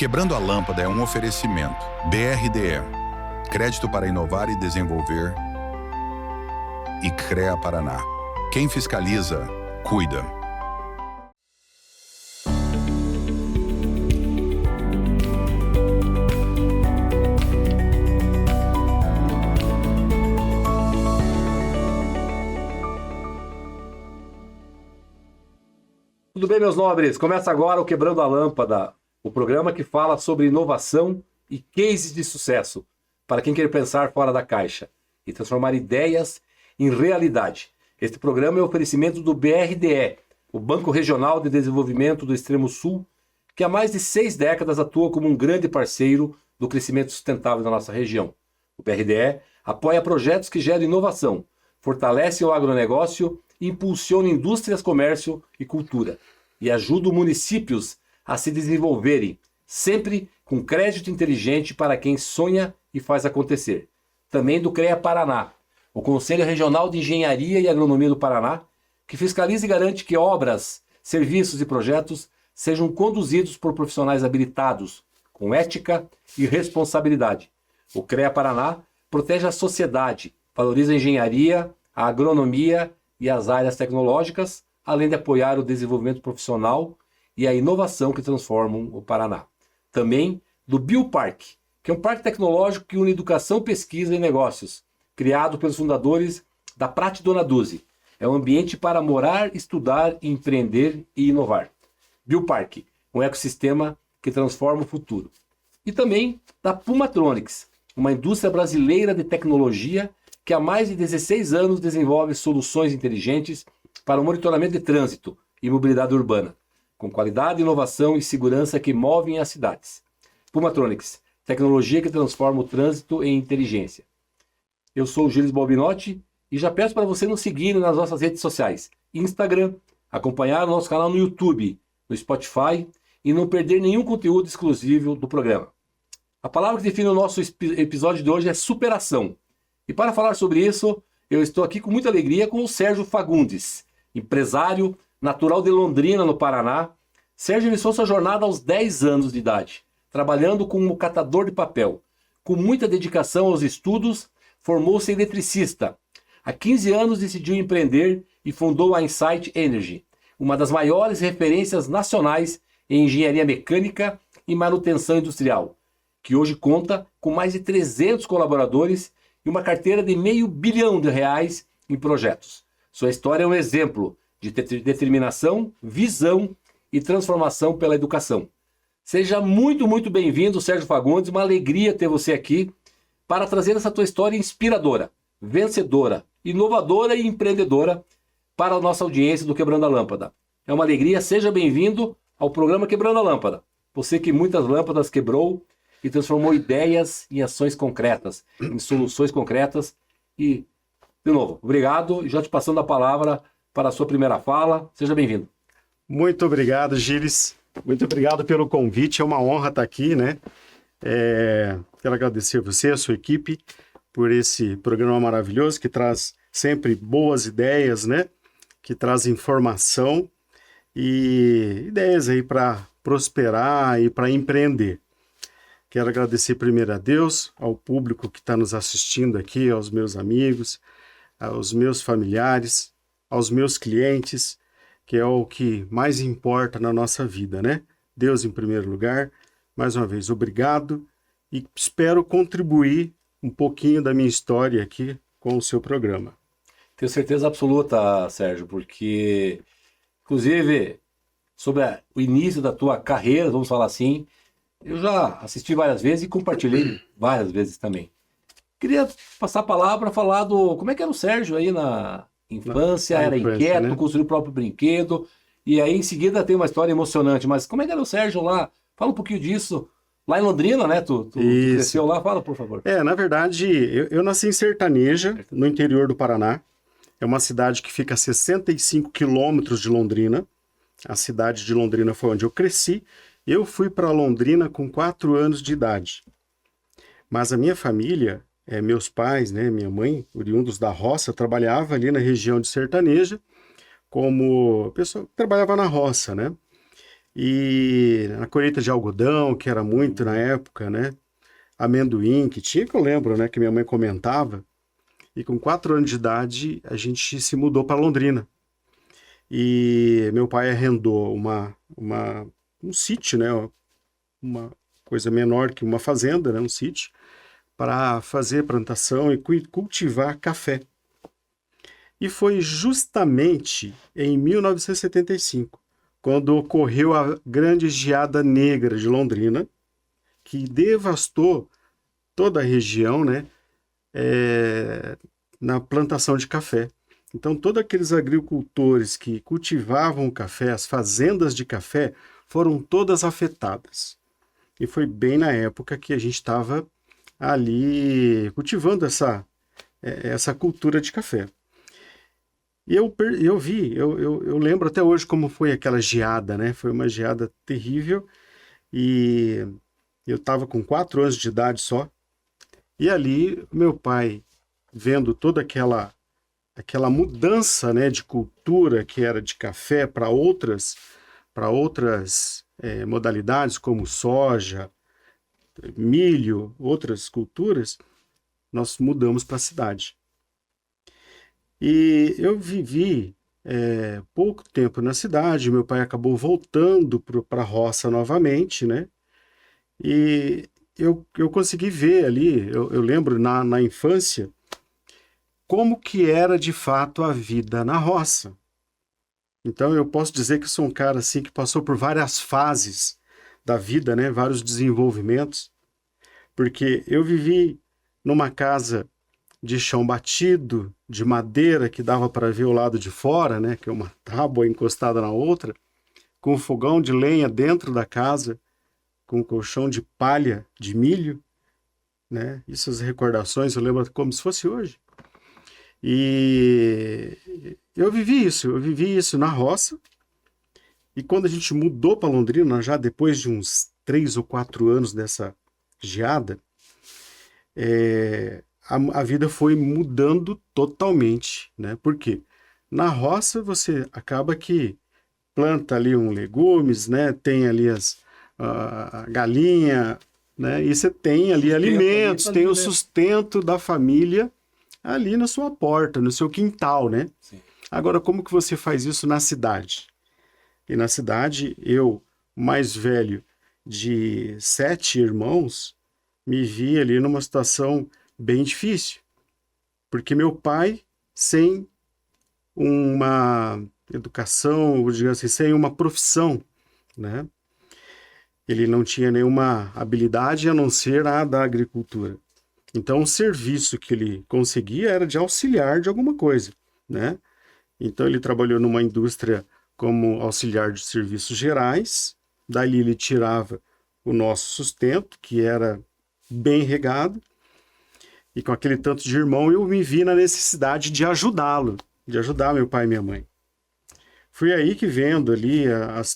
Quebrando a Lâmpada é um oferecimento. BRDE, Crédito para Inovar e Desenvolver, e CREA Paraná. Quem fiscaliza, cuida. Tudo bem, meus nobres? Começa agora o Quebrando a Lâmpada, o programa que fala sobre inovação e cases de sucesso para quem quer pensar fora da caixa e transformar ideias em realidade. Este programa é um oferecimento do BRDE, o Banco Regional de Desenvolvimento do Extremo Sul, que há mais de 6 décadas atua como um grande parceiro do crescimento sustentável da nossa região. O BRDE apoia projetos que geram inovação, fortalecem o agronegócio, impulsionam indústrias, comércio e cultura e ajudam municípios a se desenvolverem, sempre com crédito inteligente para quem sonha e faz acontecer. Também do CREA Paraná, o Conselho Regional de Engenharia e Agronomia do Paraná, que fiscaliza e garante que obras, serviços e projetos sejam conduzidos por profissionais habilitados, com ética e responsabilidade. O CREA Paraná protege a sociedade, valoriza a engenharia, a agronomia e as áreas tecnológicas, além de apoiar o desenvolvimento profissional e a inovação que transformam o Paraná. Também do Bioparque, que é um parque tecnológico que une educação, pesquisa e negócios, criado pelos fundadores da Prate Dona Duzi. É um ambiente para morar, estudar, empreender e inovar. Bioparque, um ecossistema que transforma o futuro. E também da Pumatronics, uma indústria brasileira de tecnologia que há mais de 16 anos desenvolve soluções inteligentes para o monitoramento de trânsito e mobilidade urbana, com qualidade, inovação e segurança que movem as cidades. Pumatronics, tecnologia que transforma o trânsito em inteligência. Eu sou o Gilles Balbinotti e já peço para você nos seguir nas nossas redes sociais, Instagram, acompanhar o nosso canal no YouTube, no Spotify e não perder nenhum conteúdo exclusivo do programa. A palavra que define o nosso episódio de hoje é superação. E para falar sobre isso, eu estou aqui com muita alegria com o Sérgio Fagundes, empresário natural de Londrina, no Paraná. Sérgio iniciou sua jornada aos 10 anos de idade, trabalhando como catador de papel. Com muita dedicação aos estudos, formou-se eletricista. Há 15 anos decidiu empreender e fundou a Insight Energy, uma das maiores referências nacionais em engenharia mecânica e manutenção industrial, que hoje conta com mais de 300 colaboradores e uma carteira de R$500 bilhão em projetos. Sua história é um exemplo de determinação, visão e transformação pela educação. Seja muito, muito bem-vindo, Sérgio Fagundes. Uma alegria ter você aqui para trazer essa tua história inspiradora, vencedora, inovadora e empreendedora para a nossa audiência do Quebrando a Lâmpada. É uma alegria, seja bem-vindo ao programa Quebrando a Lâmpada. Você que muitas lâmpadas quebrou e transformou ideias em ações concretas, em soluções concretas. E, de novo, obrigado. Já te passando a palavra para a sua primeira fala. Seja bem-vindo. Muito obrigado, Gilles. Muito obrigado pelo convite. É uma honra estar aqui, né? Quero agradecer a você, a sua equipe, por esse programa maravilhoso que traz sempre boas ideias, né? Que traz informação e ideias aí para prosperar e para empreender. Quero agradecer primeiro a Deus, ao público que está nos assistindo aqui, aos meus amigos, aos meus familiares, aos meus clientes, que é o que mais importa na nossa vida, né? Deus em primeiro lugar. Mais uma vez, obrigado e espero contribuir um pouquinho da minha história aqui com o seu programa. Tenho certeza absoluta, Sérgio, porque, inclusive, sobre o início da tua carreira, vamos falar assim, eu já assisti várias vezes e compartilhei várias vezes também. Queria passar a palavra para falar como é que era o Sérgio aí na infância, era inquieto, né? Construiu o próprio brinquedo, e aí em seguida tem uma história emocionante, mas como é que era o Sérgio lá? Fala um pouquinho disso. Lá em Londrina, né? Tu cresceu lá, fala, por favor. Na verdade, eu nasci em Sertaneja, no interior do Paraná. É uma cidade que fica a 65 quilômetros de Londrina. A cidade de Londrina foi onde eu cresci. Eu fui para Londrina com 4 anos de idade. Mas a minha família, meus pais, né, minha mãe, oriundos da roça, trabalhava ali na região de Sertaneja, como pessoa que trabalhava na roça, né? E a colheita de algodão, que era muito na época, né? Amendoim, que tinha, que eu lembro, né? Que minha mãe comentava. E com 4 anos de idade, a gente se mudou para Londrina. E meu pai arrendou um sítio, né? Uma coisa menor que uma fazenda, né? Um sítio, para fazer plantação e cultivar café. E foi justamente em 1975, quando ocorreu a grande geada negra de Londrina, que devastou toda a região, né? Na plantação de café. Então, todos aqueles agricultores que cultivavam o café, as fazendas de café, foram todas afetadas. E foi bem na época que a gente estava ali cultivando essa cultura de café. E eu lembro até hoje como foi aquela geada, né? Foi uma geada terrível e eu estava com 4 anos de idade só. E ali, meu pai, vendo toda aquela mudança, né, de cultura que era de café para outras modalidades, como soja, milho, outras culturas, nós mudamos para a cidade. E eu vivi pouco tempo na cidade, meu pai acabou voltando para a roça novamente, né? E eu consegui ver ali, eu lembro na infância, como que era de fato a vida na roça. Então eu posso dizer que sou um cara assim que passou por várias fases da vida, né? Vários desenvolvimentos, porque eu vivi numa casa de chão batido, de madeira que dava para ver o lado de fora, né? Que é uma tábua encostada na outra, com um fogão de lenha dentro da casa, com um colchão de palha de milho, né? Essas recordações eu lembro como se fosse hoje. E eu vivi isso na roça. E quando a gente mudou para Londrina, já depois de uns 3 ou 4 anos dessa geada, a vida foi mudando totalmente, né? Por quê? Na roça você acaba que planta ali legumes, né? Tem ali a galinha, né? E você tem ali alimentos, tem o sustento da família ali na sua porta, no seu quintal, né? Sim. Agora, como que você faz isso na cidade? E na cidade, eu, mais velho de 7 irmãos, me vi ali numa situação bem difícil. Porque meu pai, sem uma educação, digamos assim, sem uma profissão, né? Ele não tinha nenhuma habilidade a não ser a da agricultura. Então, o serviço que ele conseguia era de auxiliar de alguma coisa, né? Então, ele trabalhou numa indústria como auxiliar de serviços gerais, dali ele tirava o nosso sustento, que era bem regado, e com aquele tanto de irmão eu me vi na necessidade de ajudá-lo, de ajudar meu pai e minha mãe. Fui aí que, vendo ali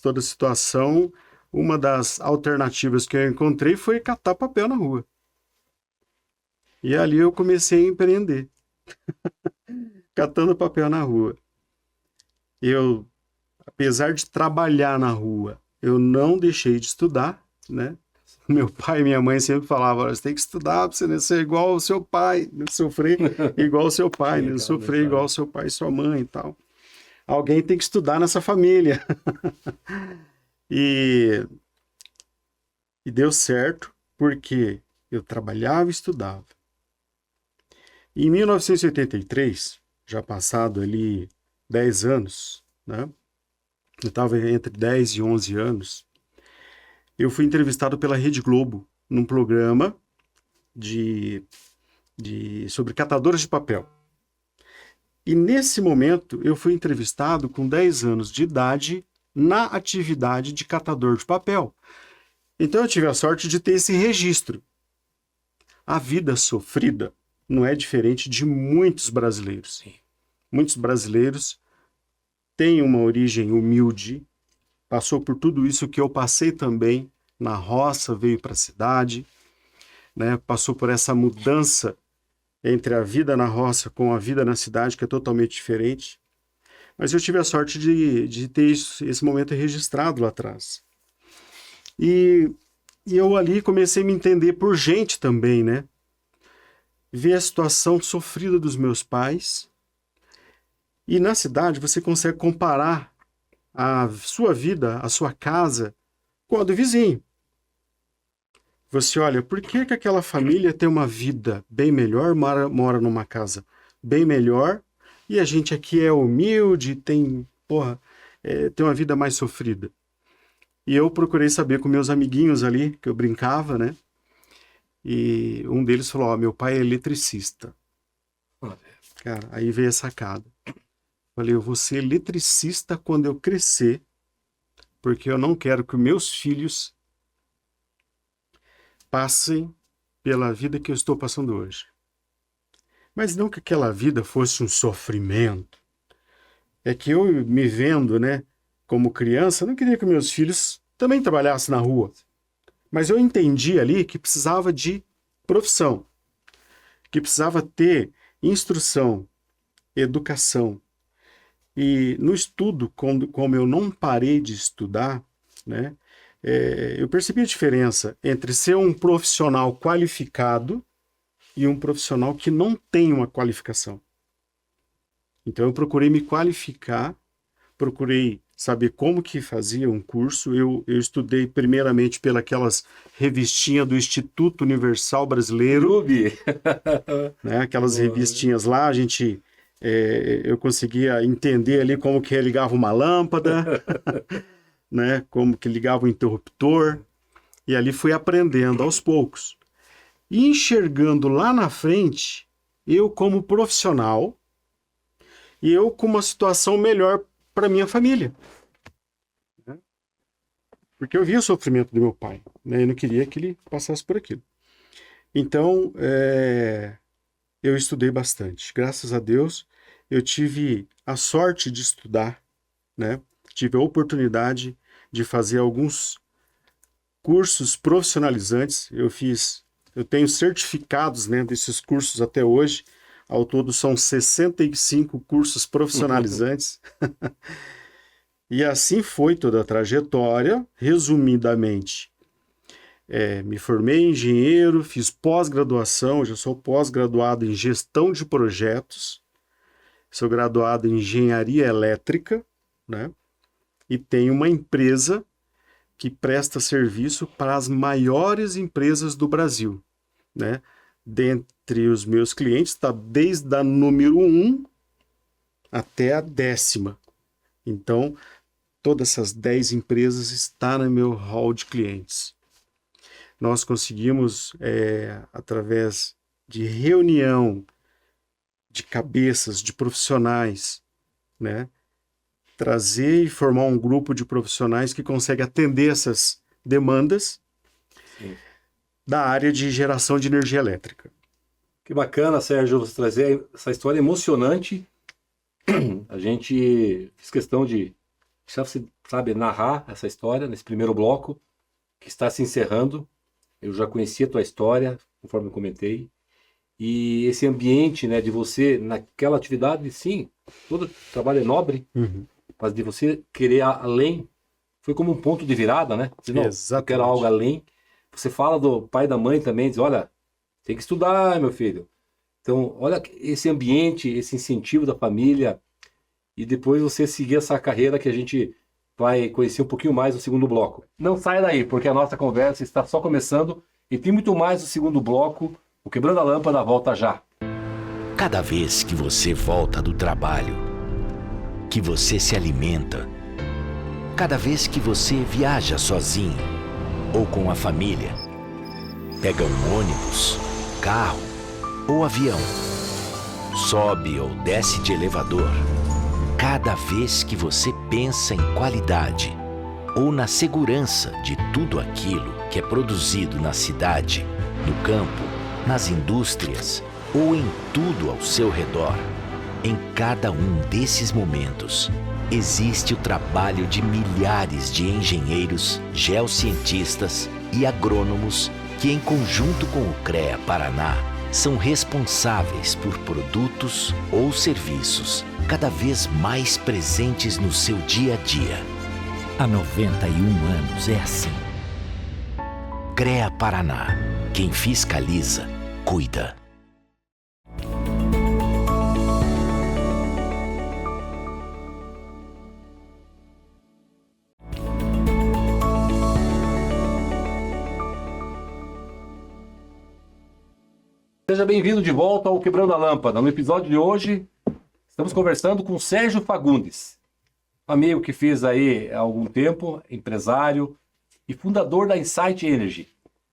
toda a situação, uma das alternativas que eu encontrei foi catar papel na rua. E ali eu comecei a empreender, catando papel na rua. Eu, apesar de trabalhar na rua, eu não deixei de estudar, né? Meu pai e minha mãe sempre falavam: você tem que estudar para você não ser igual ao seu pai, não sofrer igual ao seu pai, não sofrer igual ao seu pai e sua mãe e tal. Alguém tem que estudar nessa família. E deu certo, porque eu trabalhava e estudava. Em 1983, já passado ali 10 anos, né? Eu estava entre 10 e 11 anos, eu fui entrevistado pela Rede Globo num programa sobre catadores de papel. E nesse momento eu fui entrevistado com 10 anos de idade na atividade de catador de papel. Então eu tive a sorte de ter esse registro. A vida sofrida não é diferente de muitos brasileiros. Sim. Muitos brasileiros têm uma origem humilde, passou por tudo isso que eu passei também na roça, veio para a cidade, né? Passou por essa mudança entre a vida na roça com a vida na cidade, que é totalmente diferente. Mas eu tive a sorte de ter esse momento registrado lá atrás. E eu ali comecei a me entender por gente também, né? Ver a situação sofrida dos meus pais. E na cidade você consegue comparar a sua vida, a sua casa, com a do vizinho. Você olha, por que aquela família tem uma vida bem melhor, mora numa casa bem melhor, e a gente aqui é humilde, tem uma vida mais sofrida. E eu procurei saber com meus amiguinhos ali, que eu brincava, né? E um deles falou, meu pai é eletricista. Cara, aí veio a sacada. Falei, eu vou ser eletricista quando eu crescer, porque eu não quero que meus filhos passem pela vida que eu estou passando hoje. Mas não que aquela vida fosse um sofrimento. É que eu me vendo, né, como criança, não queria que meus filhos também trabalhassem na rua. Mas eu entendi ali que precisava de profissão, que precisava ter instrução, educação. E no estudo, como eu não parei de estudar, né, eu percebi a diferença entre ser um profissional qualificado e um profissional que não tem uma qualificação. Então eu procurei me qualificar, procurei saber como que fazia um curso. Eu estudei primeiramente pelas revistinhas do Instituto Universal Brasileiro, né, aquelas revistinhas lá, eu conseguia entender ali como que ligava uma lâmpada, né, como que ligava o interruptor, e ali fui aprendendo aos poucos. E enxergando lá na frente, eu como profissional, e eu com uma situação melhor para minha família. Porque eu via o sofrimento do meu pai, né, e não queria que ele passasse por aquilo. Então, eu estudei bastante. Graças a Deus, eu tive a sorte de estudar, né? Tive a oportunidade de fazer alguns cursos profissionalizantes. Eu tenho certificados, né, desses cursos até hoje. Ao todo são 65 cursos profissionalizantes. E assim foi toda a trajetória, resumidamente. Me formei em engenheiro, fiz pós-graduação, já sou pós-graduado em gestão de projetos, sou graduado em engenharia elétrica, né? E tenho uma empresa que presta serviço para as maiores empresas do Brasil, né? Dentre os meus clientes está desde a número 1 até a 10ª. Então, todas essas 10 empresas estão no meu hall de clientes. Nós conseguimos, através de reunião de cabeças, de profissionais, né, trazer e formar um grupo de profissionais que consegue atender essas demandas. Sim. Da área de geração de energia elétrica. Que bacana, Sérgio, você trazer essa história emocionante. A gente fez questão de, sabe, narrar essa história nesse primeiro bloco que está se encerrando. Eu já conhecia a tua história, conforme eu comentei. E esse ambiente, né, de você, naquela atividade, sim, todo trabalho é nobre, mas de você querer além, foi como um ponto de virada, né? Diz, não, eu quero algo além. Você fala do pai e da mãe também, diz, olha, tem que estudar, meu filho. Então, olha esse ambiente, esse incentivo da família, e depois você seguir essa carreira que a gente vai conhecer um pouquinho mais no segundo bloco. Não saia daí, porque a nossa conversa está só começando e tem muito mais no segundo bloco. O Quebrando a Lâmpada volta já. Cada vez que você volta do trabalho, que você se alimenta, cada vez que você viaja sozinho ou com a família, pega um ônibus, carro ou avião, sobe ou desce de elevador, cada vez que você pensa em qualidade ou na segurança de tudo aquilo que é produzido na cidade, no campo, nas indústrias ou em tudo ao seu redor, em cada um desses momentos, existe o trabalho de milhares de engenheiros, geocientistas e agrônomos que, em conjunto com o CREA Paraná, são responsáveis por produtos ou serviços cada vez mais presentes no seu dia a dia. Há 91 anos é assim. CREA Paraná. Quem fiscaliza, cuida. Seja bem-vindo de volta ao Quebrando a Lâmpada. No episódio de hoje, estamos conversando com Sérgio Fagundes, amigo que fiz aí há algum tempo, empresário e fundador da Insight Energy,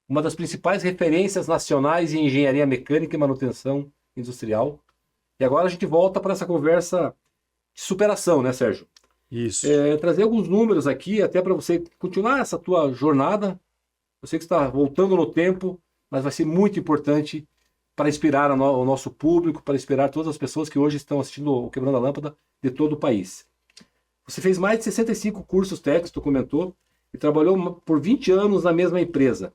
uma das principais referências nacionais em engenharia mecânica e manutenção industrial. E agora a gente volta para essa conversa de superação, né, Sérgio? Isso. Trazer alguns números aqui, até para você continuar essa tua jornada. Eu sei que você está voltando no tempo, mas vai ser muito importante para inspirar o nosso público, para inspirar todas as pessoas que hoje estão assistindo o Quebrando a Lâmpada de todo o país. Você fez mais de 65 cursos técnicos, tu comentou, e trabalhou por 20 anos na mesma empresa.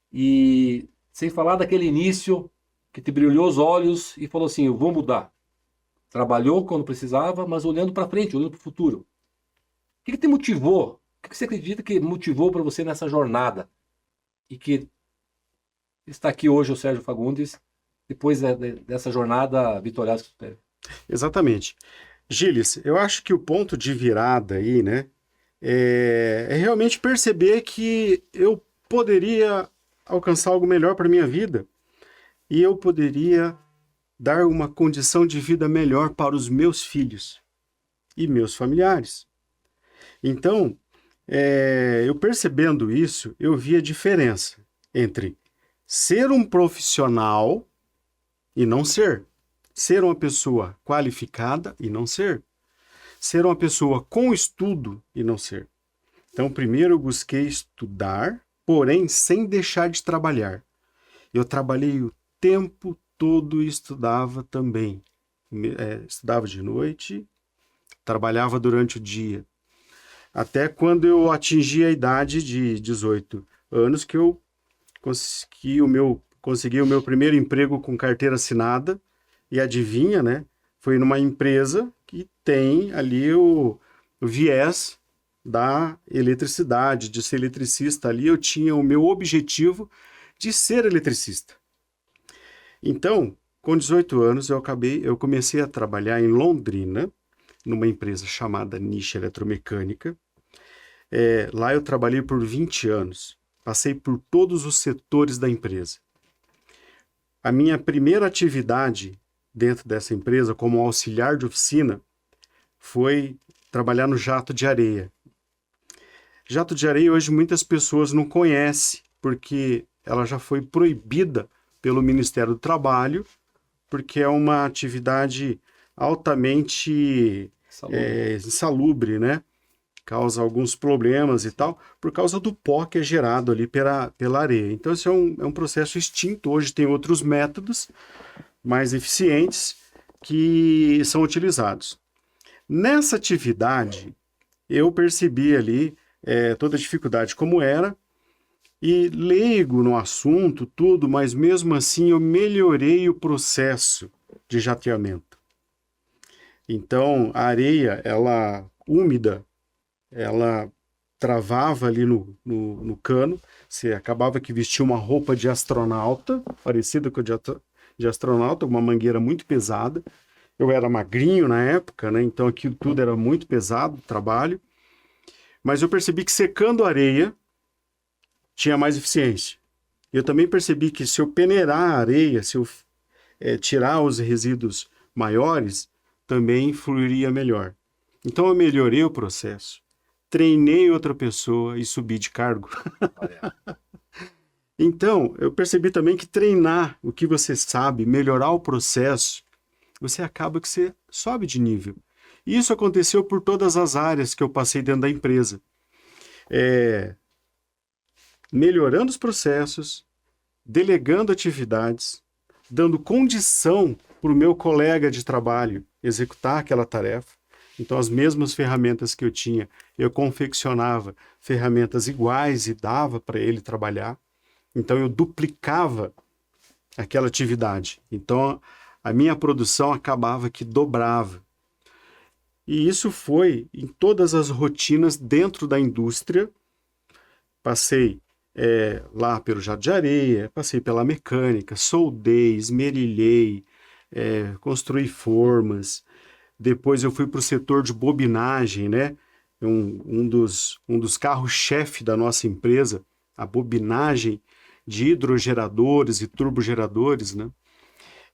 E sem falar daquele início que te brilhou os olhos e falou assim, eu vou mudar. Trabalhou quando precisava, mas olhando para frente, olhando para o futuro. O que te motivou? O que você acredita que motivou para você nessa jornada? E que está aqui hoje o Sérgio Fagundes, depois dessa jornada vitoriosa que você teve. Exatamente. Gilles, eu acho que o ponto de virada aí, né, é realmente perceber que eu poderia alcançar algo melhor para minha vida e eu poderia dar uma condição de vida melhor para os meus filhos e meus familiares. Então, eu percebendo isso, eu vi a diferença entre ser um profissional e não ser. Ser uma pessoa qualificada e não ser. Ser uma pessoa com estudo e não ser. Então, primeiro eu busquei estudar, porém sem deixar de trabalhar. Eu trabalhei o tempo todo e estudava também. Estudava de noite, trabalhava durante o dia. Até quando eu atingi a idade de 18 anos que eu consegui o meu primeiro emprego com carteira assinada e adivinha, né? Foi numa empresa que tem ali o viés da eletricidade, de ser eletricista. Ali eu tinha o meu objetivo de ser eletricista. Então, com 18 anos, eu comecei a trabalhar em Londrina, numa empresa chamada Niche Eletromecânica. Lá eu trabalhei por 20 anos. Passei por todos os setores da empresa. A minha primeira atividade dentro dessa empresa, como auxiliar de oficina, foi trabalhar no jato de areia. Jato de areia hoje muitas pessoas não conhecem, porque ela já foi proibida pelo Ministério do Trabalho, porque é uma atividade altamente insalubre, né? Causa alguns problemas e tal, por causa do pó que é gerado ali pela areia. Então, isso é um processo extinto. Hoje tem outros métodos mais eficientes que são utilizados. Nessa atividade, eu percebi ali toda a dificuldade como era, e leigo no assunto, tudo, mas mesmo assim eu melhorei o processo de jateamento. Então, a areia, ela úmida, ela travava ali no cano, você acabava que vestia uma roupa de astronauta, parecida com a de astronauta, uma mangueira muito pesada. Eu era magrinho na época, né? Então aquilo tudo era muito pesado, o trabalho. Mas eu percebi que secando a areia tinha mais eficiência. Eu também percebi que se eu peneirar a areia, se eu tirar os resíduos maiores, também fluiria melhor. Então eu melhorei o processo. Treinei outra pessoa e subi de cargo. Então, eu percebi também que treinar o que você sabe, melhorar o processo, você acaba que você sobe de nível. E isso aconteceu por todas as áreas que eu passei dentro da empresa. Melhorando os processos, delegando atividades, dando condição para o meu colega de trabalho executar aquela tarefa. Então, as mesmas ferramentas que eu tinha, eu confeccionava ferramentas iguais e dava para ele trabalhar. Então, eu duplicava aquela atividade. Então, a minha produção acabava que dobrava. E isso foi em todas as rotinas dentro da indústria. Passei lá pelo jato de areia, passei pela mecânica, soldei, esmerilhei, construí formas. Depois eu fui para o setor de bobinagem, né? Um dos carros-chefe da nossa empresa, a bobinagem de hidrogeradores e turbogeradores, né?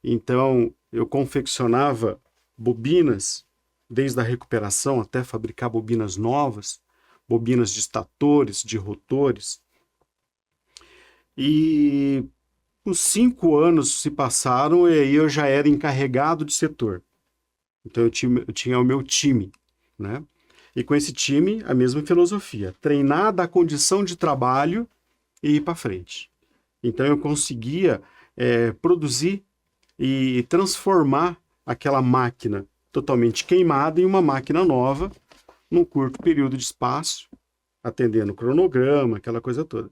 Então, eu confeccionava bobinas, desde a recuperação até fabricar bobinas novas, bobinas de estatores, de rotores. E uns 5 anos se passaram e aí eu já era encarregado de setor. Então, eu tinha o meu time, né? E com esse time, a mesma filosofia, treinar da condição de trabalho e ir para frente. Então, eu conseguia produzir e transformar aquela máquina totalmente queimada em uma máquina nova, num curto período de espaço, atendendo o cronograma, aquela coisa toda.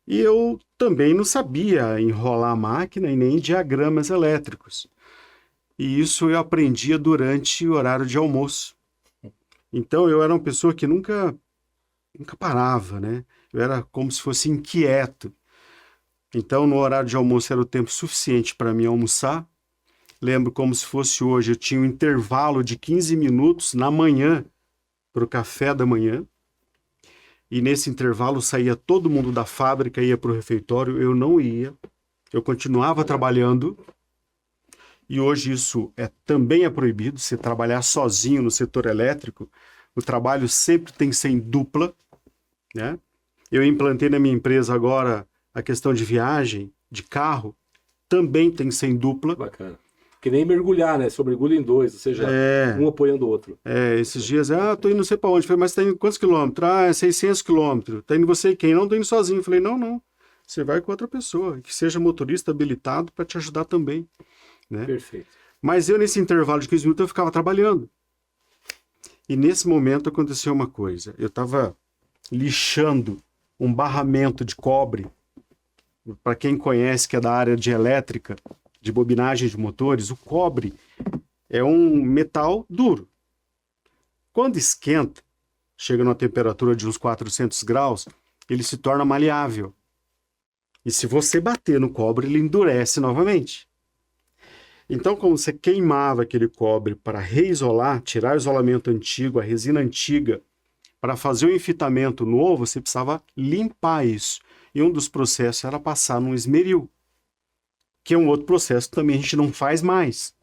E eu também não sabia enrolar a máquina e nem diagramas elétricos. E isso eu aprendia durante o horário de almoço. Então eu era uma pessoa que nunca parava, né? Eu era como se fosse inquieto. Então, no horário de almoço era o tempo suficiente para mim almoçar. Lembro como se fosse hoje, eu tinha um intervalo de 15 minutos na manhã para o café da manhã. E nesse intervalo saía todo mundo da fábrica, ia para o refeitório, eu não ia. Eu continuava trabalhando. E hoje isso também é proibido, você trabalhar sozinho no setor elétrico. O trabalho sempre tem que ser em dupla, né? Eu implantei na minha empresa agora a questão de viagem, de carro, também tem que ser em dupla. Bacana. Que nem mergulhar, né? Você mergulha em 2, ou seja, um apoiando o outro. Esses dias, tô indo não sei para onde. Falei, mas tá indo quantos quilômetros? É 600 quilômetros. Tá indo você e quem? Não, tô indo sozinho. Falei, não. Você vai com outra pessoa, que seja motorista habilitado para te ajudar também, né? Perfeito. Mas eu, nesse intervalo de 15 minutos, eu ficava trabalhando. E nesse momento aconteceu uma coisa. Eu estava lixando um barramento de cobre. Para quem conhece, que é da área de elétrica, de bobinagem de motores, o cobre é um metal duro. Quando esquenta, chega numa temperatura de uns 400 graus, ele se torna maleável. E se você bater no cobre, ele endurece novamente. Então, como você queimava aquele cobre para reisolar, tirar o isolamento antigo, a resina antiga, para fazer o enfitamento novo, você precisava limpar isso. E um dos processos era passar num esmeril, que é um outro processo que também a gente não faz mais.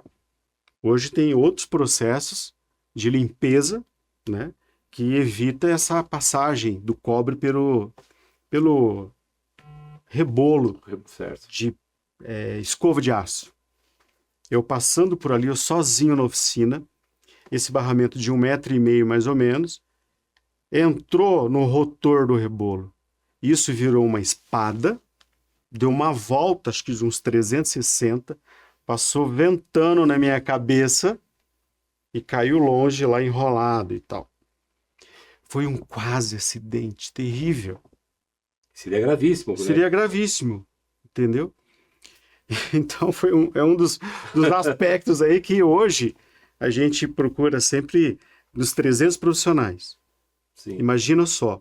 Hoje tem outros processos de limpeza, né, que evita essa passagem do cobre pelo rebolo Certo. de escova de aço. Eu passando por ali, eu sozinho na oficina, esse barramento de 1,5 metro mais ou menos, entrou no rotor do rebolo. Isso virou uma espada, deu uma volta, acho que de uns 360, passou ventando na minha cabeça e caiu longe lá enrolado e tal. Foi um quase acidente terrível. Seria gravíssimo, né? Seria gravíssimo, entendeu? Então é um dos aspectos aí que hoje a gente procura sempre dos 300 profissionais. Sim. Imagina só,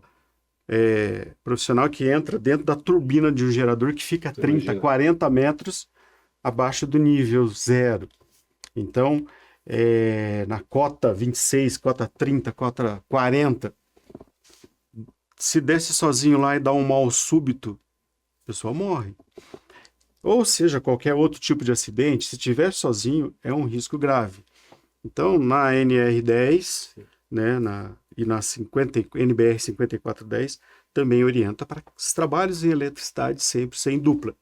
profissional que entra dentro da turbina de um gerador que fica 30, 40 metros abaixo do nível zero. Então, na cota 26, cota 30, cota 40, se desce sozinho lá e dá um mal súbito, a pessoa morre. Ou seja, qualquer outro tipo de acidente, se estiver sozinho, é um risco grave. Então, na NR10, né, e na NBR 5410, também orienta para os trabalhos em eletricidade sempre sem dupla.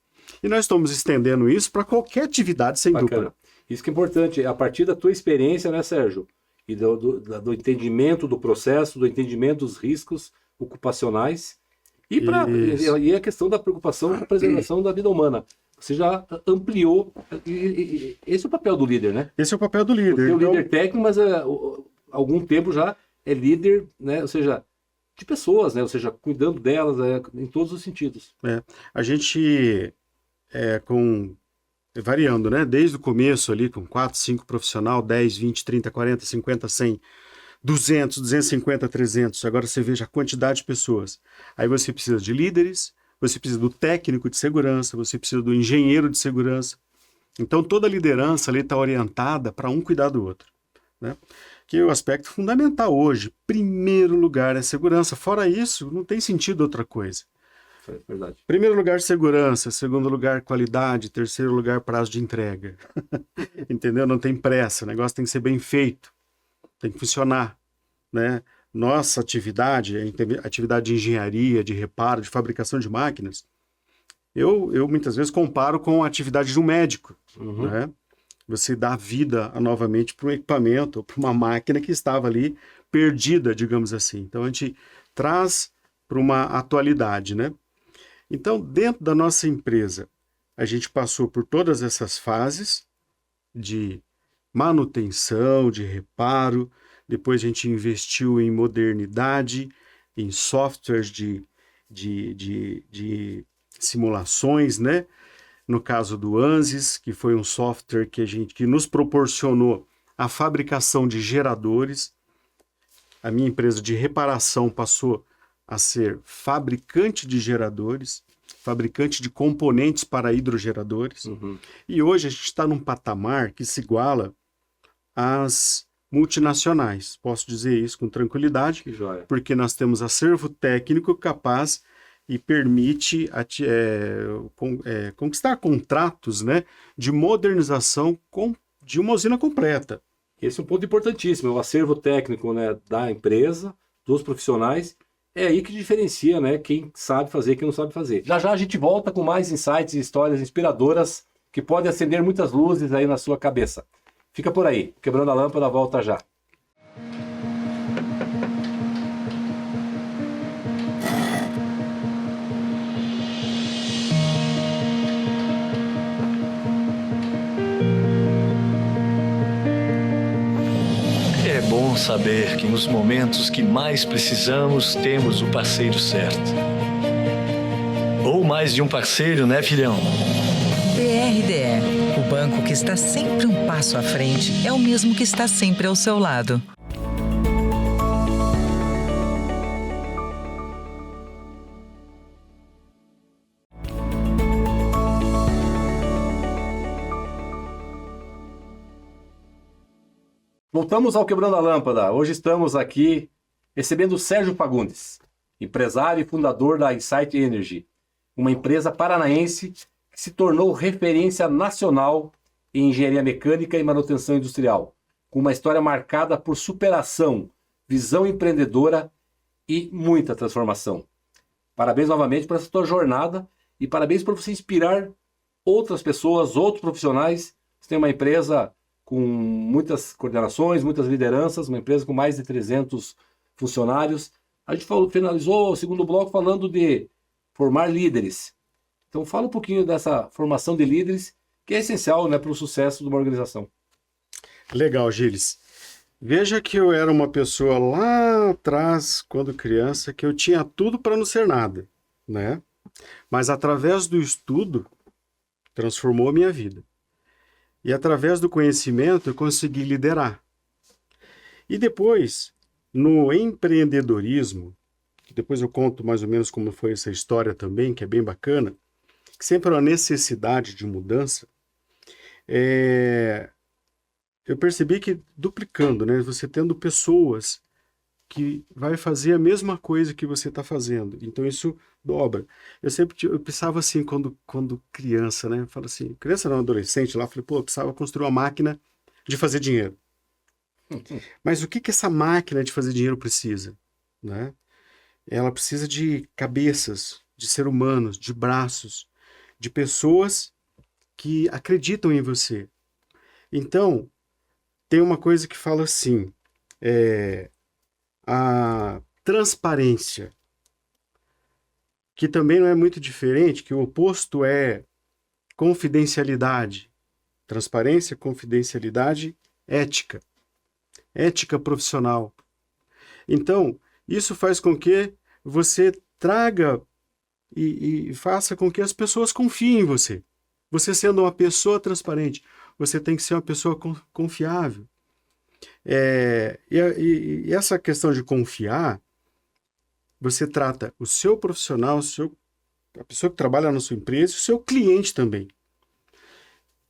E nós estamos estendendo isso para qualquer atividade sem dupla. Isso que é importante, a partir da tua experiência, né, Sérgio? E do entendimento do processo, do entendimento dos riscos ocupacionais e a questão da preocupação com a preservação da vida humana. Você já ampliou, esse é o papel do líder, né? Esse é o papel do líder. Você é o líder técnico, mas há algum tempo já é líder, né? Ou seja, de pessoas, né? Ou seja, cuidando delas em todos os sentidos. A gente variando, né? Desde o começo ali, com 4, 5 profissional, 10, 20, 30, 40, 50, 100, 200, 250, 300. Agora você veja a quantidade de pessoas. Aí você precisa de líderes, você precisa do técnico de segurança, você precisa do engenheiro de segurança. Então toda a liderança ali está orientada para um cuidar do outro, né? Que é o aspecto fundamental hoje. Primeiro lugar é segurança. Fora isso, não tem sentido outra coisa. É verdade. Primeiro lugar, segurança. Segundo lugar, qualidade. Terceiro lugar, prazo de entrega. Entendeu? Não tem pressa. O negócio tem que ser bem feito. Tem que funcionar, né? Nossa atividade, atividade de engenharia, de reparo, de fabricação de máquinas, eu muitas vezes comparo com a atividade de um médico, né? Você dá vida novamente para um equipamento, para uma máquina que estava ali perdida, digamos assim. Então a gente traz para uma atualidade, né? Então, dentro da nossa empresa, a gente passou por todas essas fases de manutenção, de reparo, depois a gente investiu em modernidade, em softwares de simulações, né? No caso do ANSYS, que foi um software que nos proporcionou a fabricação de geradores. A minha empresa de reparação passou a ser fabricante de geradores, fabricante de componentes para hidrogeradores. E hoje a gente está num patamar que se iguala às multinacionais. Posso dizer isso com tranquilidade, Que joia. porque nós temos acervo técnico capaz e permite conquistar contratos, né, de modernização de uma usina completa. Esse é um ponto importantíssimo, o acervo técnico, né, da empresa, dos profissionais. É aí que diferencia, né, quem sabe fazer e quem não sabe fazer. Já já a gente volta com mais insights e histórias inspiradoras que podem acender muitas luzes aí na sua cabeça. Fica por aí, Quebrando a Lâmpada volta já. É bom saber que nos momentos que mais precisamos temos o parceiro certo. Ou mais de um parceiro, né, filhão? BRDE, o banco que está sempre um passo à frente, é o mesmo que está sempre ao seu lado. Voltamos ao Quebrando a Lâmpada. Hoje estamos aqui recebendo o Sérgio Fagundes, empresário e fundador da Insight Energy, uma empresa paranaense que se tornou referência nacional em engenharia mecânica e manutenção industrial, com uma história marcada por superação, visão empreendedora e muita transformação. Parabéns novamente por essa tua jornada e parabéns por você inspirar outras pessoas, outros profissionais. Você tem uma empresa com muitas coordenações, muitas lideranças, uma empresa com mais de 300 funcionários. A gente finalizou o segundo bloco falando de formar líderes. Então fala um pouquinho dessa formação de líderes, que é essencial, né, para o sucesso de uma organização. Legal, Gilles. Veja que eu era uma pessoa lá atrás, quando criança, que eu tinha tudo para não ser nada, né? Mas através do estudo, transformou a minha vida. E através do conhecimento eu consegui liderar. E depois, no empreendedorismo, depois eu conto mais ou menos como foi essa história também, que é bem bacana, que sempre há uma necessidade de mudança, eu percebi que duplicando, né, você tendo pessoas que vai fazer a mesma coisa que você está fazendo, então isso dobra. Eu pensava assim, quando criança, né, eu falo assim, criança não, adolescente lá, eu falei, pô, eu precisava construir uma máquina de fazer dinheiro. Mas o que essa máquina de fazer dinheiro precisa, né? Ela precisa de cabeças, de seres humanos, de braços, de pessoas que acreditam em você. Então, tem uma coisa que fala assim, a transparência, que também não é muito diferente, que o oposto é confidencialidade. Transparência, confidencialidade, ética. Ética profissional. Então, isso faz com que você traga e faça com que as pessoas confiem em você. Você sendo uma pessoa transparente, você tem que ser uma pessoa confiável. E essa questão de confiar, você trata o seu profissional, a pessoa que trabalha na sua empresa e o seu cliente também.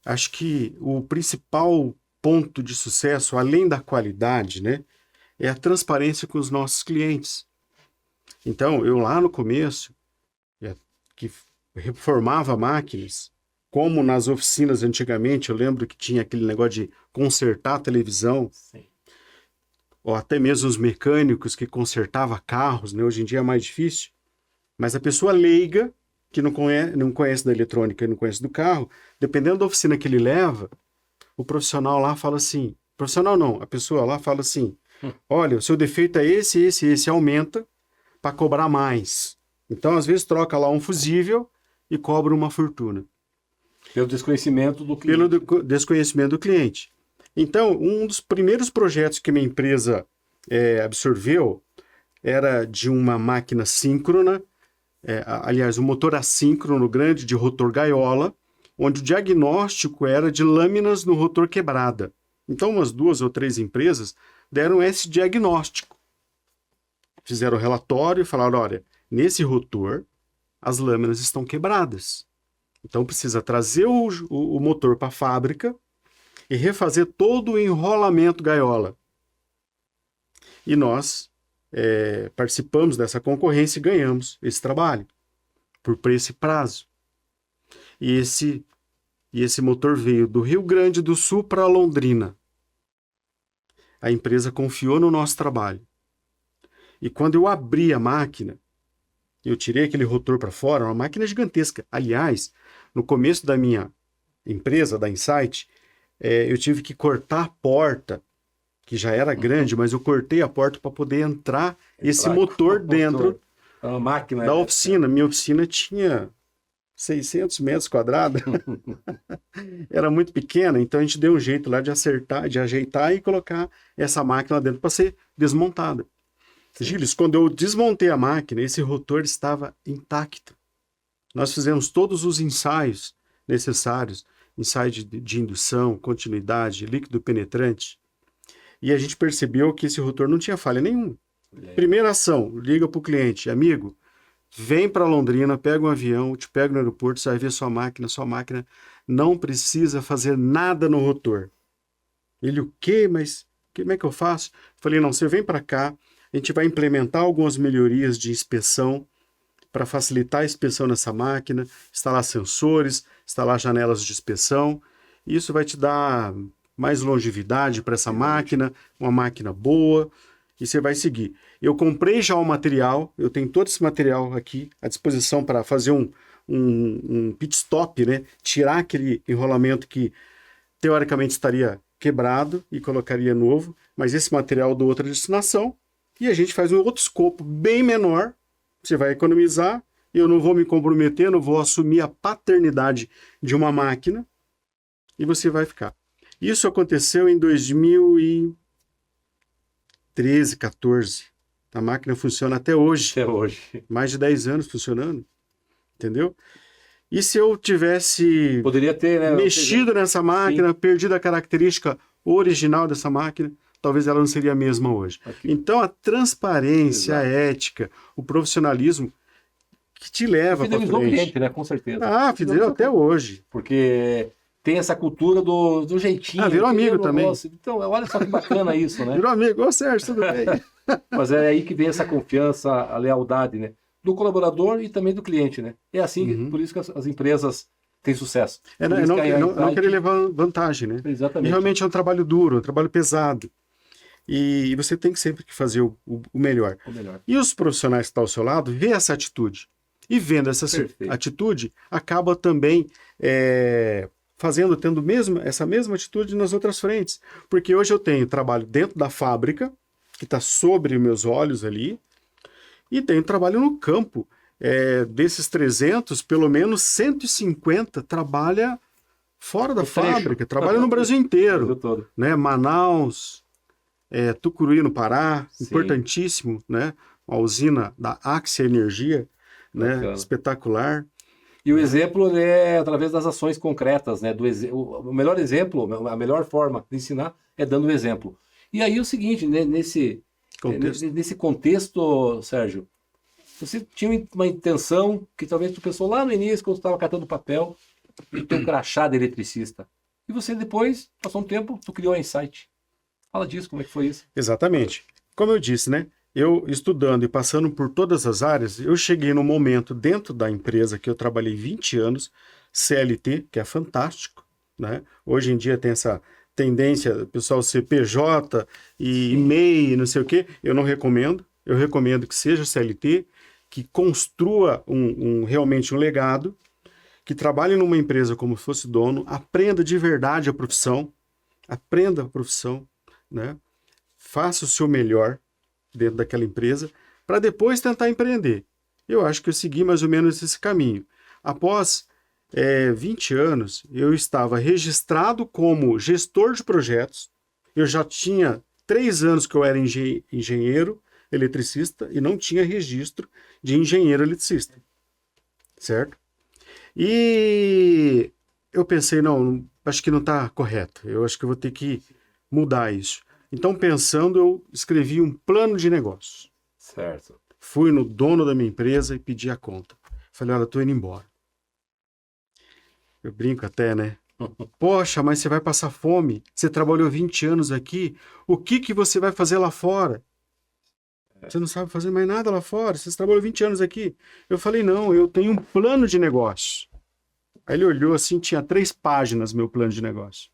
Acho que o principal ponto de sucesso, além da qualidade, né, é a transparência com os nossos clientes. Então, eu lá no começo, que reformava máquinas, como nas oficinas antigamente, eu lembro que tinha aquele negócio de consertar a televisão, Sim. ou até mesmo os mecânicos que consertavam carros, né? Hoje em dia é mais difícil. Mas a pessoa leiga, que não conhece da eletrônica e não conhece do carro, dependendo da oficina que ele leva, o profissional lá fala assim, profissional não, a pessoa lá fala assim, olha, o seu defeito é esse, aumenta para cobrar mais. Então, às vezes, troca lá um fusível e cobra uma fortuna. Pelo desconhecimento do cliente. Pelo desconhecimento do cliente. Então, um dos primeiros projetos que minha empresa absorveu era de uma máquina síncrona, aliás, um motor assíncrono grande de rotor gaiola, onde o diagnóstico era de lâminas no rotor quebrada. Então, umas 2 ou 3 empresas deram esse diagnóstico. Fizeram o relatório e falaram, olha, nesse rotor, as lâminas estão quebradas. Então, precisa trazer o motor para a fábrica e refazer todo o enrolamento gaiola. E nós participamos dessa concorrência e ganhamos esse trabalho por preço e prazo. E esse motor veio do Rio Grande do Sul para Londrina. A empresa confiou no nosso trabalho. E quando eu abri a máquina, eu tirei aquele rotor para fora, uma máquina gigantesca. Aliás, no começo da minha empresa, da Insight, eu tive que cortar a porta, que já era grande, mas eu cortei a porta para poder entrar esse motor dentro a máquina, da oficina. Minha oficina tinha 600 metros quadrados. Era muito pequena, então a gente deu um jeito lá de acertar, de ajeitar e colocar essa máquina lá dentro para ser desmontada. Gilles, quando eu desmontei a máquina, esse rotor estava intacto. Nós fizemos todos os ensaios necessários, ensaio de indução, continuidade, líquido penetrante, e a gente percebeu que esse rotor não tinha falha nenhuma. Primeira ação, liga para o cliente, amigo, vem para Londrina, pega um avião, te pega no aeroporto, você vai ver sua máquina não precisa fazer nada no rotor. Ele, o quê? Mas como é que eu faço? Falei, não, você vem para cá, a gente vai implementar algumas melhorias de inspeção para facilitar a inspeção nessa máquina, instalar sensores, instalar janelas de inspeção. Isso vai te dar mais longevidade para essa máquina, uma máquina boa, e você vai seguir. Eu comprei já o material, eu tenho todo esse material aqui à disposição para fazer um pit stop, né? Tirar aquele enrolamento que teoricamente estaria quebrado e colocaria novo, mas esse material dá outra destinação, e a gente faz um outro escopo bem menor, você vai economizar, eu não vou me comprometer, não vou assumir a paternidade de uma máquina, e você vai ficar. Isso aconteceu em 2013, 14. A máquina funciona até hoje. Até hoje. Mais de 10 anos funcionando, entendeu? E se eu tivesse Poderia ter, né, mexido nessa máquina, perdido a característica original dessa máquina, talvez ela não seria a mesma hoje. Então, a transparência, a ética, o profissionalismo que te leva para frente. Fidelizou o cliente, né? Com certeza. Fidelizou até hoje. Porque tem essa cultura do jeitinho. Virou amigo também. Então, olha só que bacana isso, né? Virou amigo. Ô, Sérgio, tudo bem? Mas é aí que vem essa confiança, a lealdade, né? Do colaborador e também do cliente, né? É assim, por isso que as empresas têm sucesso. Não querer levar vantagem, né? Exatamente. E realmente é um trabalho duro, um trabalho pesado. E você tem que sempre sempre o melhor. O melhor. E os profissionais que estão ao seu lado vê essa atitude. E vendo essa atitude, acaba também tendo essa mesma atitude nas outras frentes. Porque hoje eu tenho trabalho dentro da fábrica, que está sobre meus olhos ali, e tenho trabalho no campo. Desses 300, pelo menos 150 trabalha fora da fábrica, trabalha no Brasil inteiro. Todo. Né? Manaus, Tucuruí, no Pará, importantíssimo, né? Uma usina da Axia Energia, né? Espetacular. E o exemplo é através das ações concretas, né? O melhor exemplo, a melhor forma de ensinar é dando o exemplo. E aí o seguinte, né, nesse contexto, Sérgio, você tinha uma intenção que talvez tu pensou lá no início, quando tu estava catando papel, de ter um crachá de eletricista. E você depois, passou um tempo, tu criou a Insight. Fala disso, como é que foi isso? Exatamente. Como eu disse, né? Eu estudando e passando por todas as áreas, eu cheguei no momento dentro da empresa que eu trabalhei 20 anos, CLT, que é fantástico, né? Hoje em dia tem essa tendência, pessoal, CPJ e MEI, não sei o quê. Eu não recomendo. Eu recomendo que seja CLT, que construa realmente um legado, que trabalhe numa empresa como se fosse dono, aprenda de verdade a profissão, né? Faça o seu melhor dentro daquela empresa, para depois tentar empreender. Eu acho que eu segui mais ou menos esse caminho. Após 20 anos, eu estava registrado como gestor de projetos, eu já tinha 3 anos que eu era engenheiro eletricista e não tinha registro de engenheiro eletricista, certo? E eu pensei, não, acho que não está correto, eu acho que eu vou ter que mudar isso. Então, pensando, eu escrevi um plano de negócio. Certo. Fui no dono da minha empresa e pedi a conta. Falei, olha, eu tô indo embora. Eu brinco até, né? Poxa, mas você vai passar fome. Você trabalhou 20 anos aqui. O que você vai fazer lá fora? Você não sabe fazer mais nada lá fora. Você trabalhou 20 anos aqui. Eu falei, não, eu tenho um plano de negócio. Aí ele olhou assim, tinha 3 páginas meu plano de negócio.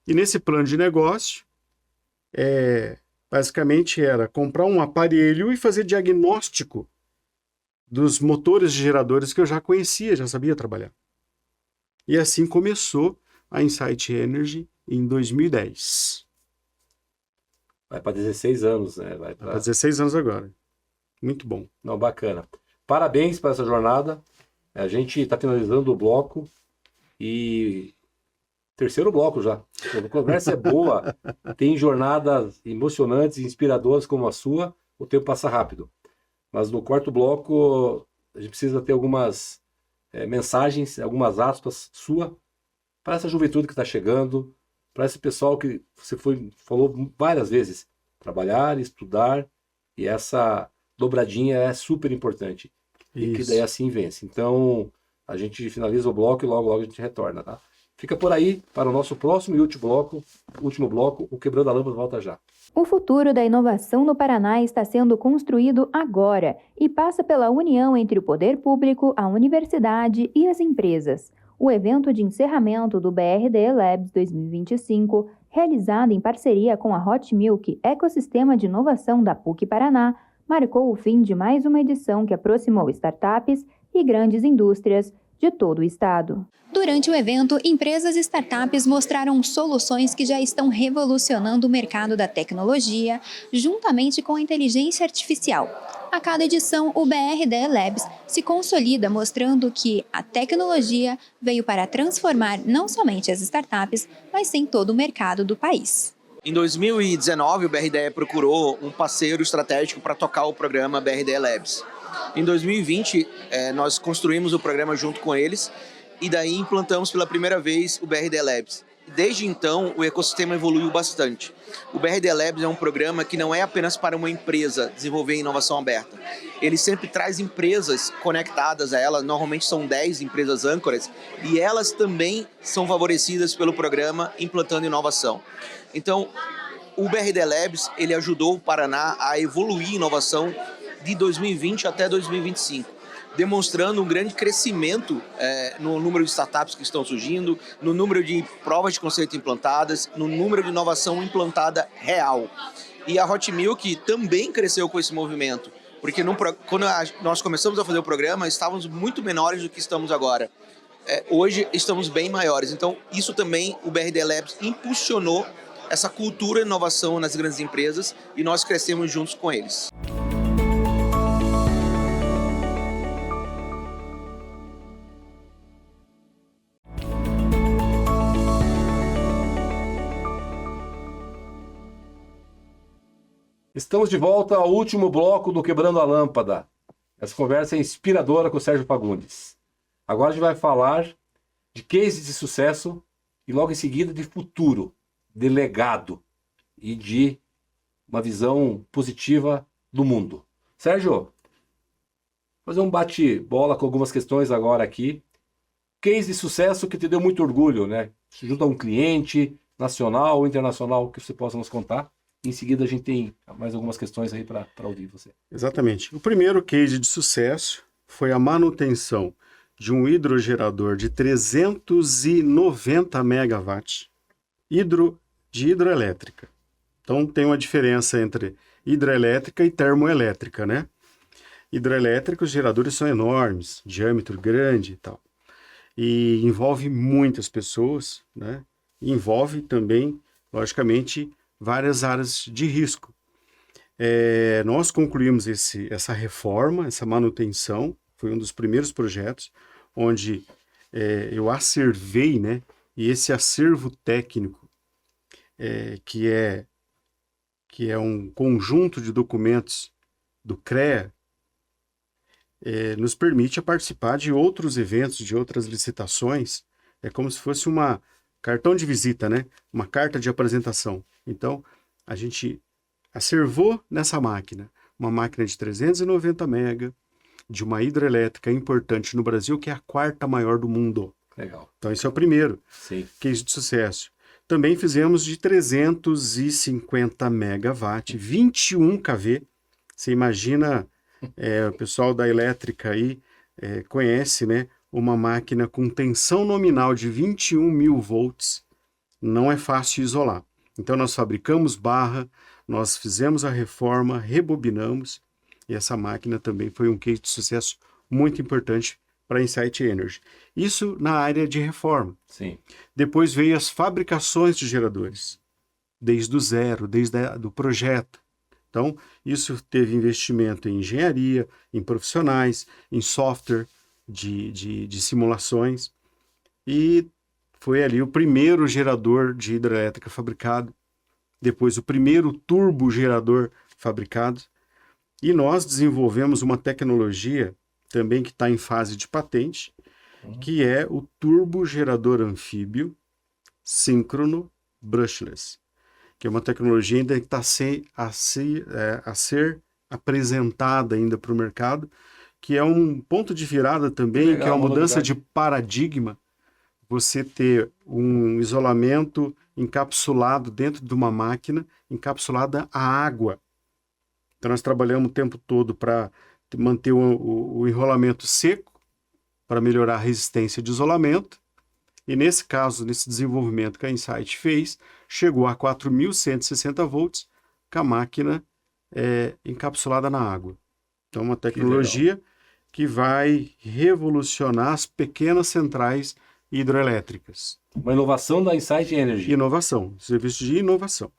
E nesse plano de negócio, basicamente era comprar um aparelho e fazer diagnóstico dos motores de geradores que eu já conhecia, já sabia trabalhar. E assim começou a Insight Energy em 2010. Vai para 16 anos, né? Vai para 16 anos agora. Muito bom. Não, bacana. Parabéns para essa jornada. A gente está finalizando o bloco e... Terceiro bloco já. A conversa é boa, tem jornadas emocionantes e inspiradoras como a sua, o tempo passa rápido. Mas no quarto bloco, a gente precisa ter algumas mensagens, algumas aspas sua, para essa juventude que está chegando, para esse pessoal que você falou várias vezes, trabalhar, estudar, e essa dobradinha é super importante. Isso. E que daí assim vence. Então, a gente finaliza o bloco e logo a gente retorna, tá? Fica por aí para o nosso próximo e último bloco, o Quebrando a Lâmpada volta já. O futuro da inovação no Paraná está sendo construído agora e passa pela união entre o poder público, a universidade e as empresas. O evento de encerramento do BRDE Labs 2025, realizado em parceria com a Hot Milk, ecossistema de inovação da PUC Paraná, marcou o fim de mais uma edição que aproximou startups e grandes indústrias de todo o estado. Durante o evento, empresas e startups mostraram soluções que já estão revolucionando o mercado da tecnologia, juntamente com a inteligência artificial. A cada edição, o BRDE Labs se consolida mostrando que a tecnologia veio para transformar não somente as startups, mas sim todo o mercado do país. Em 2019, o BRDE procurou um parceiro estratégico para tocar o programa BRDE Labs. Em 2020, nós construímos o programa junto com eles e daí implantamos pela primeira vez o BRDE Labs. Desde então, o ecossistema evoluiu bastante. O BRDE Labs é um programa que não é apenas para uma empresa desenvolver inovação aberta. Ele sempre traz empresas conectadas a ela, normalmente são 10 empresas âncoras, e elas também são favorecidas pelo programa implantando inovação. Então, o BRDE Labs ele ajudou o Paraná a evoluir inovação de 2020 até 2025, demonstrando um grande crescimento no número de startups que estão surgindo, no número de provas de conceito implantadas, no número de inovação implantada real. E a Hot Milk também cresceu com esse movimento, porque quando nós começamos a fazer o programa, estávamos muito menores do que estamos agora. Hoje estamos bem maiores, então isso também o BRDE Labs impulsionou essa cultura de inovação nas grandes empresas e nós crescemos juntos com eles. Estamos de volta ao último bloco do Quebrando a Lâmpada. Essa conversa é inspiradora com o Sérgio Fagundes. Agora a gente vai falar de cases de sucesso e logo em seguida de futuro, de legado. e de uma visão positiva do mundo. Sérgio, fazer um bate-bola com algumas questões agora aqui. Case de sucesso que te deu muito orgulho, né? Junto a um cliente nacional ou internacional que você possa nos contar. Em seguida a gente tem mais algumas questões aí para ouvir você. Exatamente. O primeiro case de sucesso foi a manutenção de um hidrogerador de 390 megawatts de hidroelétrica. Então tem uma diferença entre hidrelétrica e termoelétrica, né? Hidrelétrica, os geradores são enormes, diâmetro grande e tal. E envolve muitas pessoas, né? E envolve também, logicamente, várias áreas de risco. Nós concluímos essa reforma, essa manutenção, foi um dos primeiros projetos, onde eu acervei, né? E esse acervo técnico, que é um conjunto de documentos do CREA, nos permite participar de outros eventos, de outras licitações. É como se fosse uma cartão de visita, né? Uma carta de apresentação. Então, a gente acervou nessa máquina, uma máquina de 390 mega, de uma hidrelétrica importante no Brasil, que é a quarta maior do mundo. Legal. Então, esse é o primeiro case de sucesso. Também fizemos de 350 megawatt, 21 kV. Você imagina, o pessoal da elétrica aí conhece, né? Uma máquina com tensão nominal de 21 mil volts. Não é fácil isolar. Então, nós fabricamos barra, nós fizemos a reforma, rebobinamos, e essa máquina também foi um case de sucesso muito importante para a Insight Energy. Isso na área de reforma. Sim. Depois veio as fabricações de geradores, desde o zero, desde o projeto. Então, isso teve investimento em engenharia, em profissionais, em software de simulações, e foi ali o primeiro gerador de hidrelétrica fabricado, depois o primeiro turbogerador fabricado, e nós desenvolvemos uma tecnologia também que está em fase de patente, que é o turbogerador anfíbio síncrono brushless, que é uma tecnologia ainda que está a ser apresentada ainda para o mercado, que é um ponto de virada também, legal, que é uma mudança de paradigma, você ter um isolamento encapsulado dentro de uma máquina, encapsulada a água. Então nós trabalhamos o tempo todo para manter o enrolamento seco, para melhorar a resistência de isolamento, e nesse caso, nesse desenvolvimento que a Insight fez, chegou a 4.160 volts, com a máquina encapsulada na água. Então uma tecnologia que vai revolucionar as pequenas centrais hidroelétricas. Uma inovação da Insight Energy. Inovação, serviço de inovação.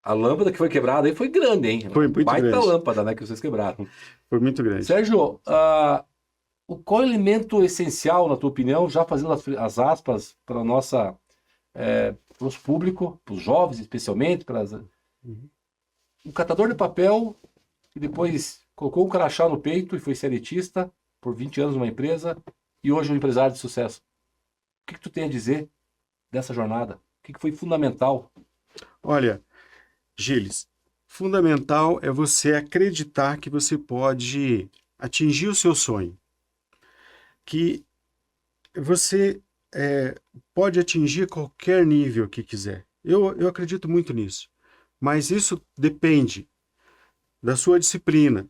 A lâmpada que foi quebrada aí foi grande, hein? Foi muito grande. Baita lâmpada, né, que vocês quebraram. Foi muito grande. Sérgio, qual é o elemento essencial, na tua opinião, já fazendo as aspas para o nosso público, para os jovens especialmente, um catador de papel que depois colocou um crachá no peito e foi seletista por 20 anos numa empresa e hoje é um empresário de sucesso. O que tu tem a dizer dessa jornada? O que foi fundamental? Olha, Gilles, fundamental é você acreditar que você pode atingir o seu sonho. Que você pode atingir qualquer nível que quiser. Eu acredito muito nisso. Mas isso depende da sua disciplina,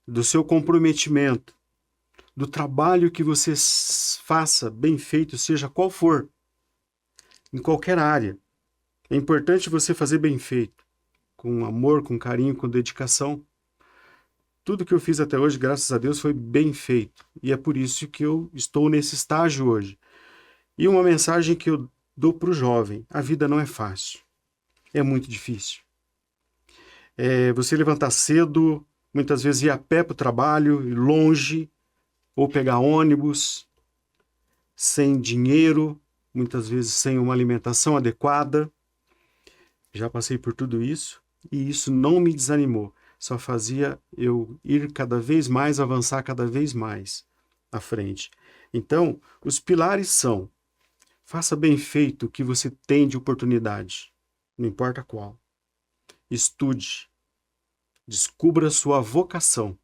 do seu comprometimento, do trabalho que você faça bem feito, seja qual for, em qualquer área. É importante você fazer bem feito, com amor, com carinho, com dedicação. Tudo que eu fiz até hoje, graças a Deus, foi bem feito. E é por isso que eu estou nesse estágio hoje. E uma mensagem que eu dou para o jovem: a vida não é fácil. É muito difícil. Você levantar cedo, muitas vezes ir a pé para o trabalho, ir longe, ou pegar ônibus, sem dinheiro, muitas vezes sem uma alimentação adequada. Já passei por tudo isso e isso não me desanimou. Só fazia eu ir cada vez mais, avançar cada vez mais à frente. Então, os pilares são: faça bem feito o que você tem de oportunidade, não importa qual. estude, descubra sua vocação.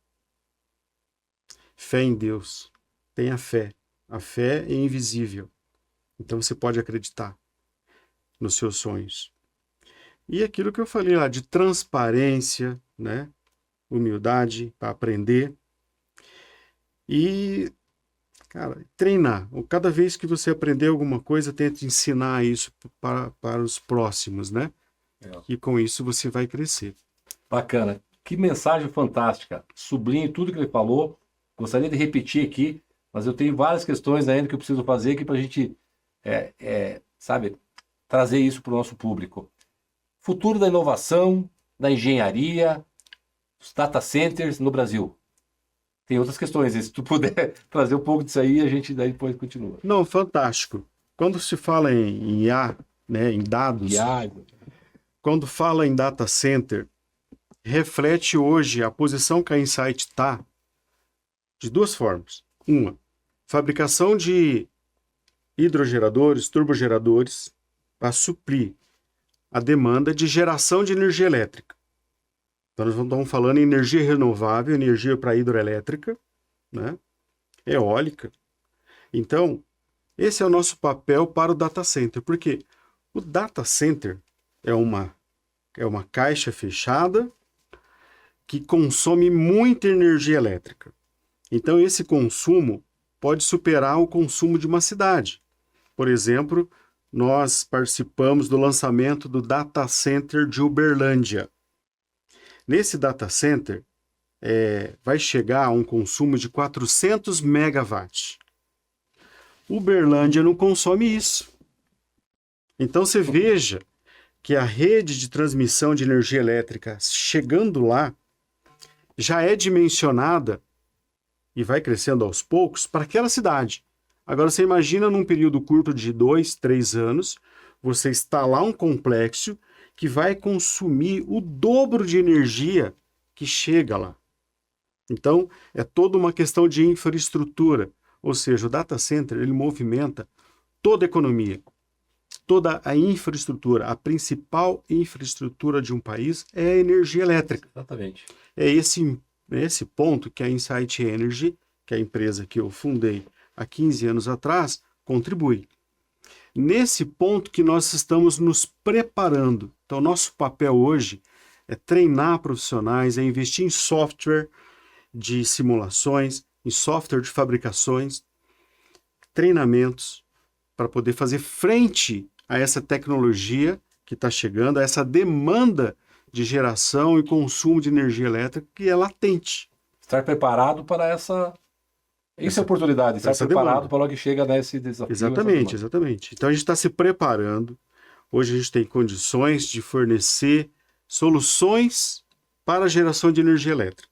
Fé em Deus. Tenha fé. A fé é invisível. Então você pode acreditar nos seus sonhos. E aquilo que eu falei lá de transparência, né? Humildade para aprender. E, cara, treinar. Cada vez que você aprender alguma coisa, tente ensinar isso para os próximos, né? E com isso você vai crescer. Bacana. Que mensagem fantástica. Sublinho tudo que ele falou. Gostaria de repetir aqui, mas eu tenho várias questões ainda que eu preciso fazer aqui para a gente, sabe, trazer isso para o nosso público. Futuro da inovação, da engenharia, os data centers no Brasil. Tem outras questões, se tu puder trazer um pouco disso aí, a gente daí depois continua. Não, fantástico. Quando se fala em IA, né, em dados, quando fala em data center, reflete hoje a posição que a Insight está de duas formas. Uma, fabricação de hidrogeradores, turbogeradores, para suprir a demanda de geração de energia elétrica. Então, nós estamos falando em energia renovável, energia para hidroelétrica, né? Eólica. Então, esse é o nosso papel para o data center, porque o data center é uma caixa fechada que consome muita energia elétrica. Então, esse consumo pode superar o consumo de uma cidade. Por exemplo, nós participamos do lançamento do Data Center de Uberlândia. Nesse Data Center, vai chegar a um consumo de 400 megawatts. Uberlândia não consome isso. Então, você veja que a rede de transmissão de energia elétrica, chegando lá, já é dimensionada e vai crescendo aos poucos para aquela cidade. Agora você imagina num período curto de 2, 3 anos, você instalar um complexo que vai consumir o dobro de energia que chega lá. Então, é toda uma questão de infraestrutura. Ou seja, o data center, ele movimenta toda a economia, toda a infraestrutura. A principal infraestrutura de um país é a energia elétrica. Exatamente. É esse ponto que a Insight Energy, que é a empresa que eu fundei há 15 anos atrás, contribui. Nesse ponto que nós estamos nos preparando. Então, nosso papel hoje é treinar profissionais, é investir em software de simulações, em software de fabricações, treinamentos, para poder fazer frente a essa tecnologia que está chegando, a essa demanda de geração e consumo de energia elétrica que é latente. Estar preparado para essa oportunidade, estar preparado demanda. para logo que chega nesse desafio. Exatamente. Então a gente está se preparando. Hoje a gente tem condições de fornecer soluções para a geração de energia elétrica.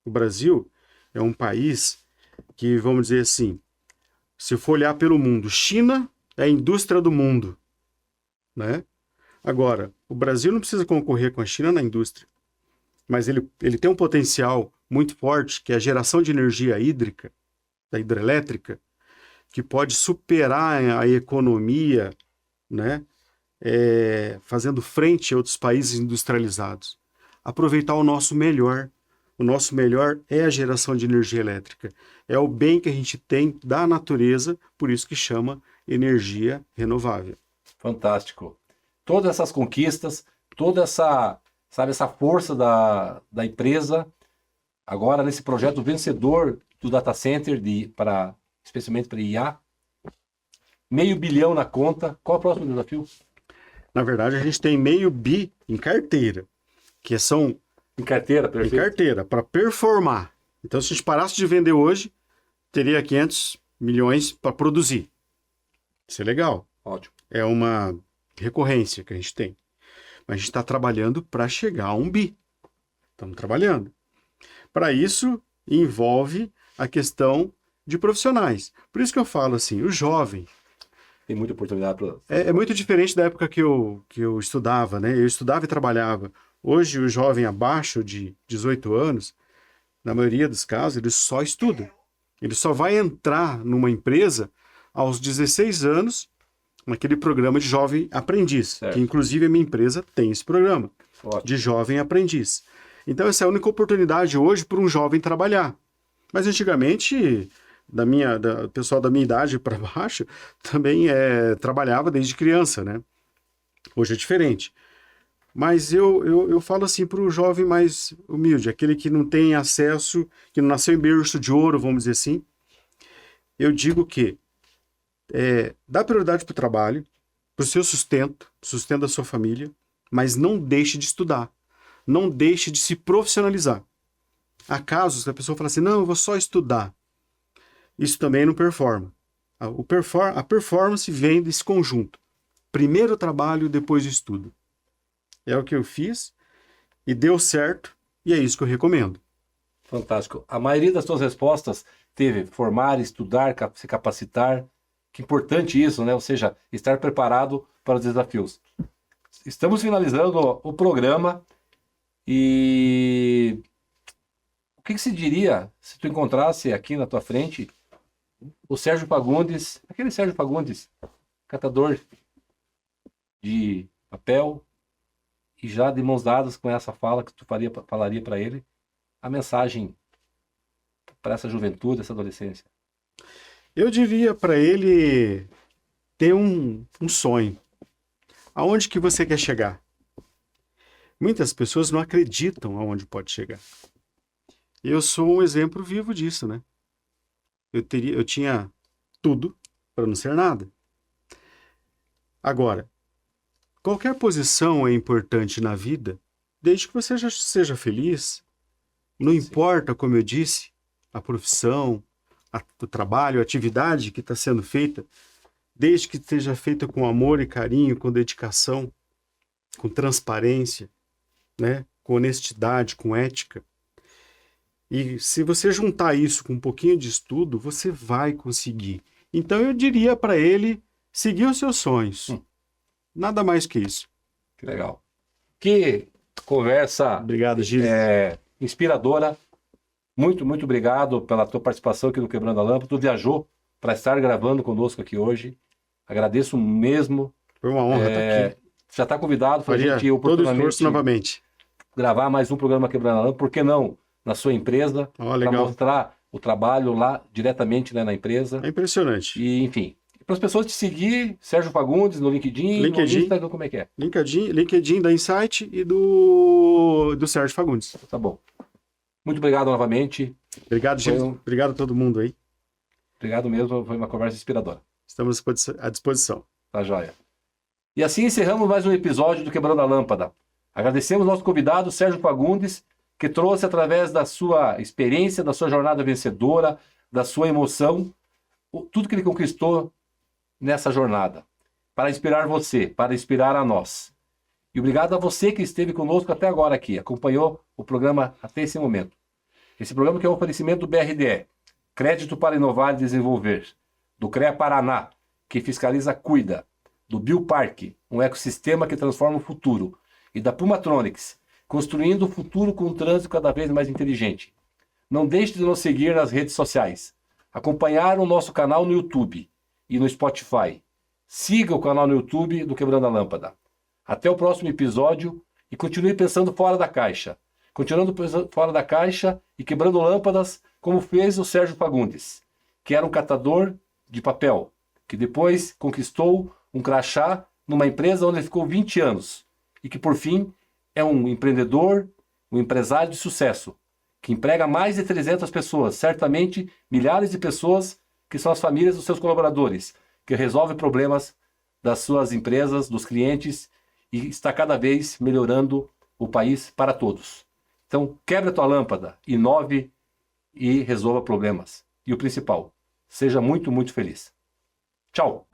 O Brasil é um país que, vamos dizer assim, se for olhar pelo mundo, China é a indústria do mundo, né? Agora, o Brasil não precisa concorrer com a China na indústria, mas ele tem um potencial muito forte, que é a geração de energia hídrica, da hidrelétrica, que pode superar a economia, né? Fazendo frente a outros países industrializados. Aproveitar o nosso melhor. O nosso melhor é a geração de energia elétrica. É o bem que a gente tem da natureza, por isso que chama energia renovável. Fantástico. Todas essas conquistas, toda essa força da empresa, agora nesse projeto vencedor do Data Center, especialmente para IA, $500 milhão na conta. Qual é o próximo desafio? Na verdade, a gente tem $500 milhão em carteira, que são... Em carteira, perfeito. Em carteira, para performar. Então, se a gente parasse de vender hoje, teria 500 milhões para produzir. Isso é legal. Ótimo. É uma recorrência que a gente tem. Mas a gente está trabalhando para chegar a $1 bilhão. Estamos trabalhando. Para isso, envolve a questão de profissionais. Por isso que eu falo assim, o jovem... Tem muita oportunidade para... É muito diferente da época que eu estudava, né? Eu estudava e trabalhava. Hoje, o jovem abaixo de 18 anos, na maioria dos casos, ele só estuda. Ele só vai entrar numa empresa aos 16 anos naquele programa de jovem aprendiz, Certo. que inclusive a minha empresa tem esse programa Ótimo. de jovem aprendiz. Então essa é a única oportunidade hoje para um jovem trabalhar. Mas antigamente, o pessoal da minha idade para baixo também trabalhava desde criança, né? Hoje é diferente. Mas eu falo assim para o jovem mais humilde, aquele que não tem acesso, que não nasceu em berço de ouro, vamos dizer assim. Eu digo que dá prioridade para o trabalho, para o seu sustento da sua família, mas não deixe de estudar. Não deixe de se profissionalizar. Há casos que a pessoa fala assim, não, eu vou só estudar. Isso também não performa. A performance vem desse conjunto. Primeiro o trabalho, depois o estudo. É o que eu fiz e deu certo, e é isso que eu recomendo. Fantástico. A maioria das suas respostas teve formar, estudar, se capacitar. Que importante isso, né? Ou seja, estar preparado para os desafios. Estamos finalizando o programa e o que se diria se tu encontrasse aqui na tua frente o Sérgio Fagundes, aquele Sérgio Fagundes, catador de papel, e já de mãos dadas com essa fala que tu falaria para ele, a mensagem para essa juventude, essa adolescência? Eu diria para ele ter um sonho. Aonde que você quer chegar? Muitas pessoas não acreditam aonde pode chegar. Eu sou um exemplo vivo disso, né? Eu tinha tudo para não ser nada. Agora, qualquer posição é importante na vida, desde que você já seja feliz. Não importa, como eu disse, a profissão, o trabalho, a atividade que está sendo feita, desde que seja feita com amor e carinho, com dedicação, com transparência, né? Com honestidade, com ética. E se você juntar isso com um pouquinho de estudo, você vai conseguir. Então eu diria para ele seguir os seus sonhos. Nada mais que isso. Que legal. Que conversa Obrigado, Gil. Inspiradora. Muito, muito obrigado pela tua participação aqui no Quebrando a Lâmpada. Tu viajou para estar gravando conosco aqui hoje. Agradeço mesmo. Foi uma honra estar aqui. Já está convidado para a gente todo esforço novamente. Gravar mais um programa Quebrando a Lâmpada. Por que não na sua empresa? Para mostrar o trabalho lá diretamente, né, na empresa. É impressionante. E, enfim, para as pessoas te seguir, Sérgio Fagundes no LinkedIn, no Instagram, como é que é? LinkedIn da Insight e do Sérgio Fagundes. Tá bom. Muito obrigado novamente. Obrigado, gente. Obrigado a todo mundo aí. Obrigado mesmo, foi uma conversa inspiradora. Estamos à disposição. Tá joia. E assim encerramos mais um episódio do Quebrando a Lâmpada. Agradecemos nosso convidado, Sérgio Fagundes, que trouxe através da sua experiência, da sua jornada vencedora, da sua emoção, tudo que ele conquistou nessa jornada, para inspirar você, para inspirar a nós. E obrigado a você que esteve conosco até agora aqui, acompanhou o programa até esse momento. Esse programa que é um oferecimento do BRDE, Crédito para Inovar e Desenvolver, do CREA Paraná, que fiscaliza Cuida, do Bioparque, um ecossistema que transforma o futuro, e da Pumatronics, construindo o futuro com um trânsito cada vez mais inteligente. Não deixe de nos seguir nas redes sociais, acompanhar o nosso canal no YouTube e no Spotify. Siga o canal no YouTube do Quebrando a Lâmpada. Até o próximo episódio e continue pensando fora da caixa. Continuando pensando fora da caixa e quebrando lâmpadas, como fez o Sérgio Fagundes, que era um catador de papel, que depois conquistou um crachá numa empresa onde ele ficou 20 anos e que, por fim, é um empreendedor, um empresário de sucesso, que emprega mais de 300 pessoas, certamente milhares de pessoas que são as famílias dos seus colaboradores, que resolve problemas das suas empresas, dos clientes, e está cada vez melhorando o país para todos. Então, quebre a tua lâmpada, inove e resolva problemas. E o principal, seja muito, muito feliz. Tchau!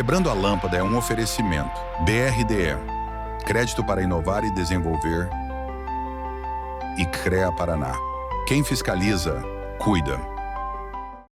Quebrando a Lâmpada é um oferecimento. BRDE. Crédito para inovar e desenvolver. E CREA Paraná. Quem fiscaliza, cuida.